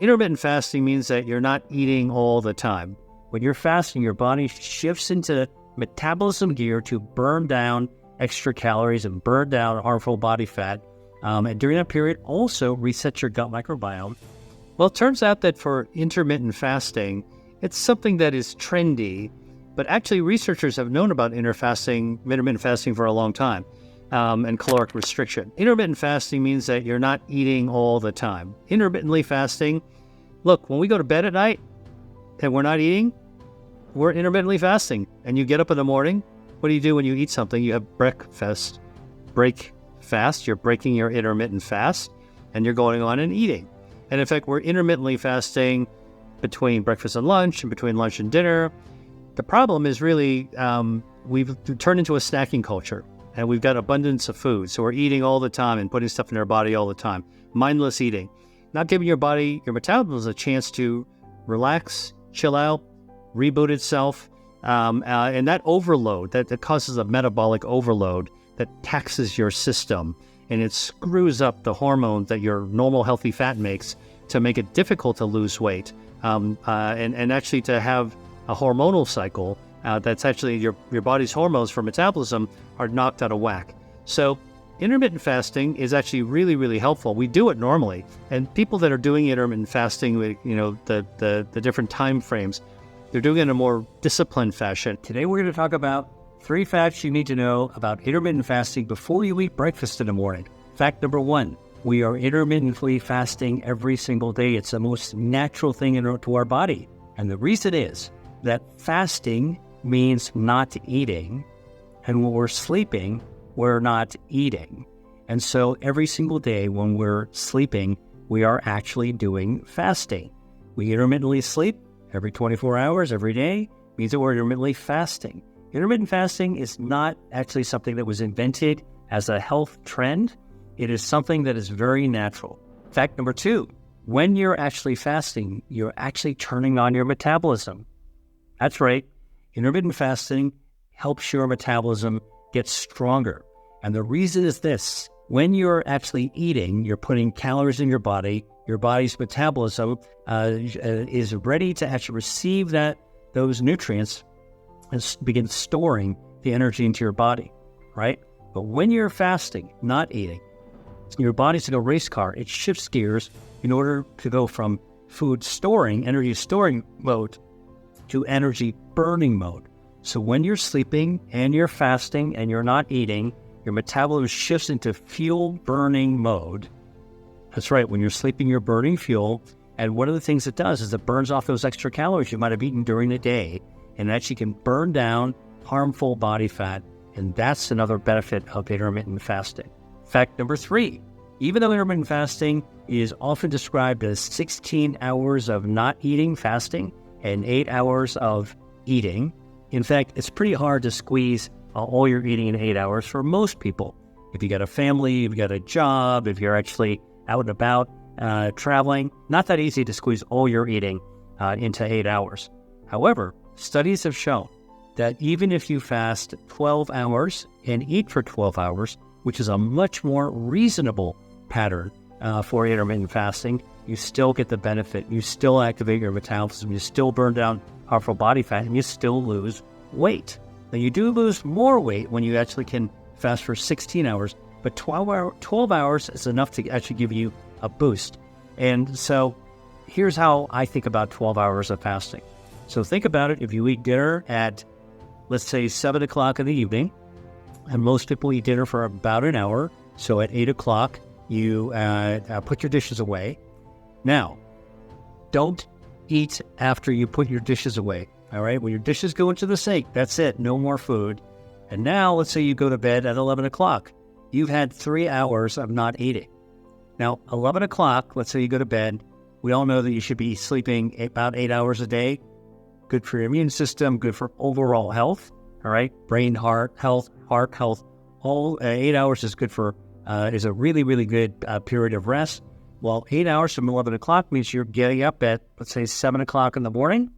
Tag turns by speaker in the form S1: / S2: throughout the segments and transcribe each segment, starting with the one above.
S1: Intermittent fasting means that you're not eating all the time. When you're fasting, your body shifts into metabolism gear to burn down extra calories and burn down harmful body fat. And during that period, also resets your gut microbiome. Well, it turns out that for intermittent fasting, it's something that is trendy, but actually researchers have known about intermittent fasting for a long time, and caloric restriction. Intermittent fasting means that you're not eating all the time. Intermittently fasting, look, when we go to bed at night and we're not eating, we're intermittently fasting. And you get up in the morning, what do you do when you eat something? You have breakfast. Break fast, you're breaking your intermittent fast, and you're going on and eating. And in fact, we're intermittently fasting between breakfast and lunch and between lunch and dinner. The problem is really we've turned into a snacking culture, and we've got abundance of food. So we're eating all the time and putting stuff in our body all the time. Mindless eating. Not giving your body, your metabolism, a chance to relax, chill out, reboot itself. And that overload, that causes a metabolic overload that taxes your system, and it screws up the hormones that your normal healthy fat makes to make it difficult to lose weight, and actually to have a hormonal cycle that's actually your body's hormones for metabolism are knocked out of whack. So intermittent fasting is actually really, really helpful. We do it normally, and people that are doing intermittent fasting with the different time frames, they're doing it in a more disciplined fashion. Today we're going to talk about 3 facts you need to know about intermittent fasting before you eat breakfast in the morning. Fact number 1, we are intermittently fasting every single day. It's the most natural thing to our body. And the reason is that fasting means not eating. And when we're sleeping, we're not eating. And so every single day when we're sleeping, we are actually doing fasting. We intermittently sleep every 24 hours, every day, means that we're intermittently fasting. Intermittent fasting is not actually something that was invented as a health trend. It is something that is very natural. Fact number 2, when you're actually fasting, you're actually turning on your metabolism. That's right. Intermittent fasting helps your metabolism get stronger. And the reason is this: when you're actually eating, you're putting calories in your body. Your body's metabolism is ready to actually receive those nutrients and begin storing the energy into your body, right? But when you're fasting, not eating, your body's like a race car. It shifts gears in order to go from energy storing mode to energy burning mode. So when you're sleeping and you're fasting and you're not eating, your metabolism shifts into fuel burning mode. That's right. When you're sleeping, you're burning fuel. And one of the things it does is it burns off those extra calories you might have eaten during the day, and actually can burn down harmful body fat. And that's another benefit of intermittent fasting. Fact number 3, even though intermittent fasting is often described as 16 hours of not eating fasting and 8 hours of eating, in fact, it's pretty hard to squeeze all your eating in 8 hours for most people. If you got a family, if you got a job, if you're actually out and about traveling, not that easy to squeeze all your eating into 8 hours. However, studies have shown that even if you fast 12 hours and eat for 12 hours, which is a much more reasonable pattern for intermittent fasting, you still get the benefit. You still activate your metabolism. You still burn down harmful body fat, and you still lose weight. Now, you do lose more weight when you actually can fast for 16 hours, but 12 hours is enough to actually give you a boost. And so here's how I think about 12 hours of fasting. So think about it. If you eat dinner at, let's say, 7 o'clock in the evening, and most people eat dinner for about an hour, so at 8 o'clock, you put your dishes away. Now, don't eat after you put your dishes away, all right? When your dishes go into the sink, that's it, no more food. And now, let's say you go to bed at 11 o'clock. You've had 3 hours of not eating. Now, 11 o'clock, let's say you go to bed. We all know that you should be sleeping about 8 hours a day. Good for your immune system, good for overall health, all right? Brain, heart health, all 8 hours is good for, is a really, really good period of rest. Well, 8 hours from 11 o'clock means you're getting up at, let's say, 7 o'clock in the morning,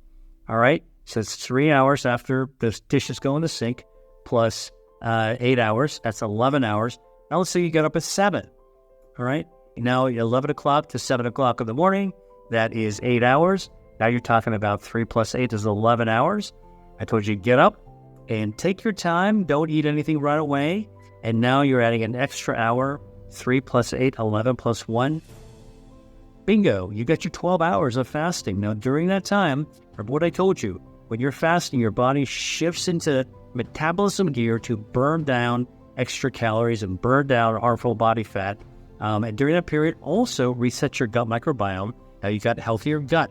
S1: all right? So it's 3 hours after the dishes go in the sink, plus 8 hours, that's 11 hours. Now let's say you get up at 7, all right? Now 11 o'clock to 7 o'clock in the morning, that is 8 hours. Now you're talking about 3 plus 8 is 11 hours. I told you get up and take your time. Don't eat anything right away. And now you're adding an extra hour, 3 plus 8, 11 plus 1. Bingo, you got your 12 hours of fasting. Now, during that time, remember what I told you, when you're fasting, your body shifts into metabolism gear to burn down extra calories and burn down harmful body fat. And during that period, also reset your gut microbiome. Now you got healthier gut,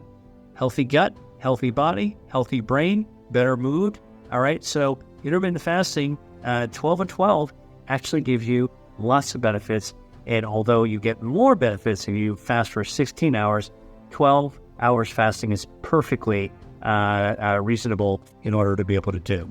S1: healthy body, healthy brain, better mood. All right, so intermittent fasting, 12 and 12, actually gives you lots of benefits. And although you get more benefits if you fast for 16 hours, 12 hours fasting is perfectly reasonable in order to be able to do.